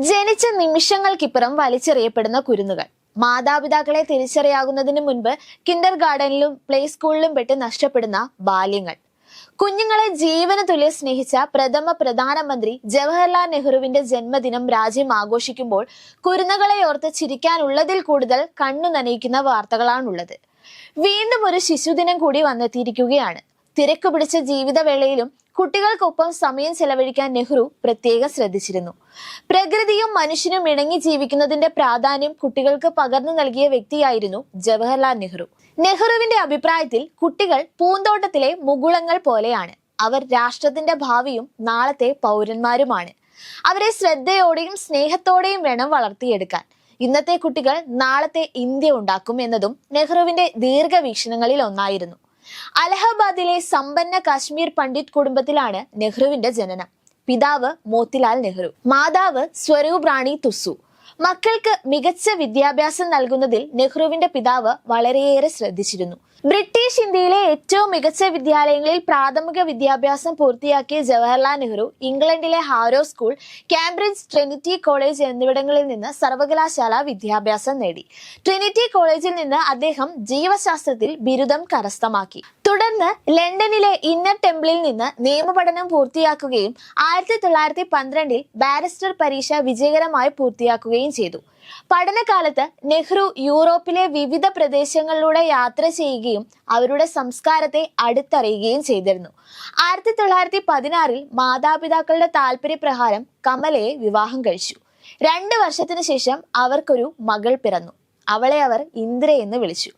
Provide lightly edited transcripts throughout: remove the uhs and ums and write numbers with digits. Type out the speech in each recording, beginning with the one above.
ജനിച്ച നിമിഷങ്ങൾക്കിപ്പുറം വലിച്ചെറിയപ്പെടുന്ന കുരുന്നുകൾ. മാതാപിതാക്കളെ തിരിച്ചറിയാകുന്നതിന് മുൻപ് കിൻഡർ ഗാർഡനിലും പ്ലേ സ്കൂളിലും പെട്ട് നഷ്ടപ്പെടുന്ന ബാല്യങ്ങൾ. കുഞ്ഞുങ്ങളെ ജീവന തുല്യം സ്നേഹിച്ച പ്രഥമ പ്രധാനമന്ത്രി ജവഹർലാൽ നെഹ്റുവിന്റെ ജന്മദിനം രാജ്യം ആഘോഷിക്കുമ്പോൾ കുരുന്നുകളെ ഓർത്ത് ചിരിക്കാനുള്ളതിൽ കൂടുതൽ കണ്ണു നനയിക്കുന്ന വാർത്തകളാണുള്ളത്. വീണ്ടും ഒരു ശിശുദിനം കൂടി വന്നെത്തിയിരിക്കുകയാണ്. തിരക്കു പിടിച്ച ജീവിതവേളയിലും കുട്ടികൾക്കൊപ്പം സമയം ചെലവഴിക്കാൻ നെഹ്റു പ്രത്യേകം ശ്രദ്ധിച്ചിരുന്നു. പ്രകൃതിയും മനുഷ്യനും ഇണങ്ങി ജീവിക്കുന്നതിന്റെ പ്രാധാന്യം കുട്ടികൾക്ക് പകർന്നു നൽകിയ വ്യക്തിയായിരുന്നു ജവഹർലാൽ നെഹ്റു. നെഹ്റുവിന്റെ അഭിപ്രായത്തിൽ കുട്ടികൾ പൂന്തോട്ടത്തിലെ മുകുളങ്ങൾ പോലെയാണ്. അവർ രാഷ്ട്രത്തിന്റെ ഭാവിയും നാളത്തെ പൗരന്മാരുമാണ്. അവരെ ശ്രദ്ധയോടെയും സ്നേഹത്തോടെയും വേണം വളർത്തിയെടുക്കാൻ. ഇന്നത്തെ കുട്ടികൾ നാളത്തെ ഇന്ത്യ ഉണ്ടാക്കും എന്നതും നെഹ്റുവിന്റെ ദീർഘവീക്ഷണങ്ങളിൽ ഒന്നായിരുന്നു. അലഹബാദിലെ സമ്പന്ന കാശ്മീർ പണ്ഡിറ്റ് കുടുംബത്തിലാണ് നെഹ്റുവിന്റെ ജനനം. പിതാവ് മോത്തിലാൽ നെഹ്റു, മാതാവ് സ്വരൂപ് റാണി തുസ്സു. മക്കൾക്ക് മികച്ച വിദ്യാഭ്യാസം നൽകുന്നതിൽ നെഹ്റുവിന്റെ പിതാവ് വളരെയേറെ ശ്രദ്ധിച്ചിരുന്നു. ബ്രിട്ടീഷ് ഇന്ത്യയിലെ ഏറ്റവും മികച്ച വിദ്യാലയങ്ങളിൽ പ്രാഥമിക വിദ്യാഭ്യാസം പൂർത്തിയാക്കിയ ജവഹർലാൽ നെഹ്റു ഇംഗ്ലണ്ടിലെ Harrow school, Cambridge, Trinity college എന്നിവിടങ്ങളിൽ നിന്ന് സർവകലാശാല വിദ്യാഭ്യാസം നേടി. ട്രിനിറ്റി കോളേജിൽ നിന്ന് അദ്ദേഹം ജീവശാസ്ത്രത്തിൽ ബിരുദം കരസ്ഥമാക്കി. തുടർന്ന് ലണ്ടനിലെ ഇന്നർ ടെമ്പിളിൽ നിന്ന് നിയമപഠനം പൂർത്തിയാക്കുകയും 1912 ബാരിസ്റ്റർ പരീക്ഷ വിജയകരമായി പൂർത്തിയാക്കുകയും ചെയ്തു. പഠനകാലത്ത് നെഹ്റു യൂറോപ്പിലെ വിവിധ പ്രദേശങ്ങളിലൂടെ യാത്ര ചെയ്യുകയും അവരുടെ സംസ്കാരത്തെ അടുത്തറിയുകയും ചെയ്തിരുന്നു. 1916 മാതാപിതാക്കളുടെ താല്പര്യപ്രകാരം കമലയെ വിവാഹം കഴിച്ചു. 2 വർഷത്തിനു ശേഷം അവർക്കൊരു മകൾ പിറന്നു. അവളെ അവർ ഇന്ദിര എന്ന് വിളിച്ചു.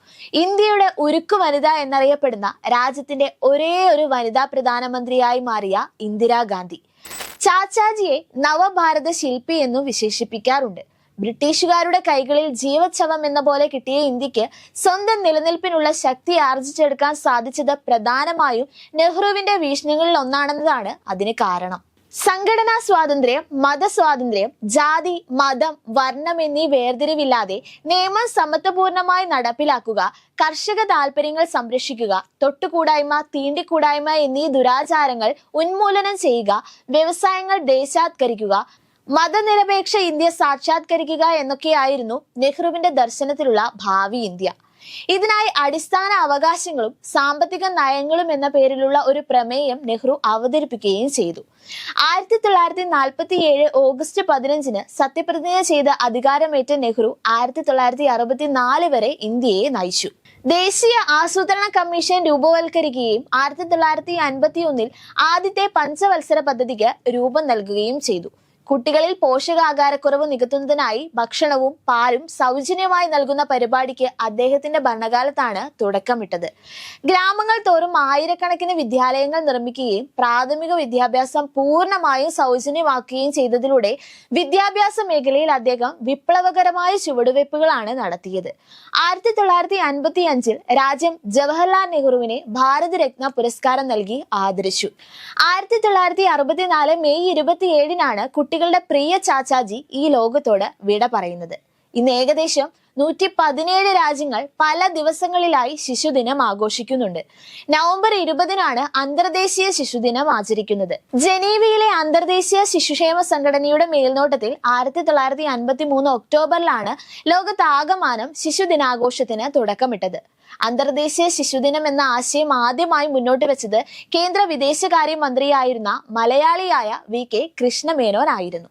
ഇന്ത്യയുടെ ഉരുക്കു വനിത എന്നറിയപ്പെടുന്ന രാജ്യത്തിന്റെ ഒരേ ഒരു വനിതാ പ്രധാനമന്ത്രിയായി മാറിയ ഇന്ദിരാഗാന്ധി. ചാച്ചാജിയെ നവഭാരത ശില്പി എന്നും വിശേഷിപ്പിക്കാറുണ്ട്. ബ്രിട്ടീഷുകാരുടെ കൈകളിൽ ജീവച്ഛവം എന്ന പോലെ കിട്ടിയ ഇന്ത്യക്ക് സ്വന്തം നിലനിൽപ്പിനുള്ള ശക്തി ആർജിച്ചെടുക്കാൻ സാധിച്ചത് പ്രധാനമായും നെഹ്റുവിന്റെ വീക്ഷണങ്ങളിൽ ഒന്നാണെന്നതാണ് അതിന് കാരണം. സംഘടനാ സ്വാതന്ത്ര്യം, മതസ്വാതന്ത്ര്യം, ജാതി, മതം, വർണ്ണം എന്നീ വേർതിരിവില്ലാതെ നിയമം സമത്വപൂർണമായി നടപ്പിലാക്കുക, കർഷക താല്പര്യങ്ങൾ സംരക്ഷിക്കുക, തൊട്ടുകൂടായ്മ, തീണ്ടിക്കൂടായ്മ എന്നീ ദുരാചാരങ്ങൾ ഉന്മൂലനം ചെയ്യുക, വ്യവസായങ്ങൾ ദേശാത്കരിക്കുക, മതനിരപേക്ഷ ഇന്ത്യ സാക്ഷാത്കരിക്കുക എന്നൊക്കെയായിരുന്നു നെഹ്റുവിന്റെ ദർശനത്തിലുള്ള ഭാവി ഇന്ത്യ. ഇതിനായി അടിസ്ഥാന അവകാശങ്ങളും സാമ്പത്തിക നയങ്ങളും എന്ന പേരിലുള്ള ഒരു പ്രമേയം നെഹ്റു അവതരിപ്പിക്കുകയും ചെയ്തു. 1947 ഓഗസ്റ്റ് 15 സത്യപ്രതിജ്ഞ ചെയ്ത് അധികാരമേറ്റ നെഹ്റു 1964 വരെ ഇന്ത്യയെ നയിച്ചു. ദേശീയ ആസൂത്രണ കമ്മീഷൻ രൂപവൽക്കരിക്കുകയും 1951 ആദ്യത്തെ പഞ്ചവത്സര പദ്ധതിക്ക് രൂപം നൽകുകയും ചെയ്തു. കുട്ടികളിൽ പോഷകാഹാരക്കുറവ് നികത്തുന്നതിനായി ഭക്ഷണവും പാലും സൗജന്യമായി നൽകുന്ന പരിപാടിക്ക് അദ്ദേഹത്തിന്റെ ഭരണകാലത്താണ് തുടക്കമിട്ടത്. ഗ്രാമങ്ങൾ തോറും ആയിരക്കണക്കിന് വിദ്യാലയങ്ങൾ നിർമ്മിക്കുകയും പ്രാഥമിക വിദ്യാഭ്യാസം പൂർണ്ണമായും സൗജന്യമാക്കുകയും ചെയ്തതിലൂടെ വിദ്യാഭ്യാസ മേഖലയിൽ അദ്ദേഹം വിപ്ലവകരമായ ചുവടുവയ്പ്പുകളാണ് നടത്തിയത്. 1955 രാജ്യം ജവഹർലാൽ നെഹ്റുവിനെ ഭാരതരത്ന പുരസ്കാരം നൽകി ആദരിച്ചു. 1964 മെയ് 27 കുട്ടികളുടെ പ്രിയ ചാച്ചാജി ഈ ലോകത്തോട് വിട പറയുന്നത്. ഇന്ന് ഏകദേശം 117 രാജ്യങ്ങൾ പല ദിവസങ്ങളിലായി ശിശുദിനം ആഘോഷിക്കുന്നുണ്ട്. നവംബർ 20 അന്തർദേശീയ ശിശുദിനം ആചരിക്കുന്നത്. ജനീവയിലെ അന്തർദേശീയ ശിശുക്ഷേമ സംഘടനയുടെ മേൽനോട്ടത്തിൽ 1953 ഒക്ടോബറിലാണ് ലോകത്താകമാനം ശിശുദിനാഘോഷത്തിന് തുടക്കമിട്ടത്. അന്തർദേശീയ ശിശുദിനം എന്ന ആശയം ആദ്യമായി മുന്നോട്ട് വെച്ചത് കേന്ദ്ര വിദേശകാര്യ മന്ത്രിയായിരുന്ന മലയാളിയായ VK കൃഷ്ണമേനോൻ ആയിരുന്നു.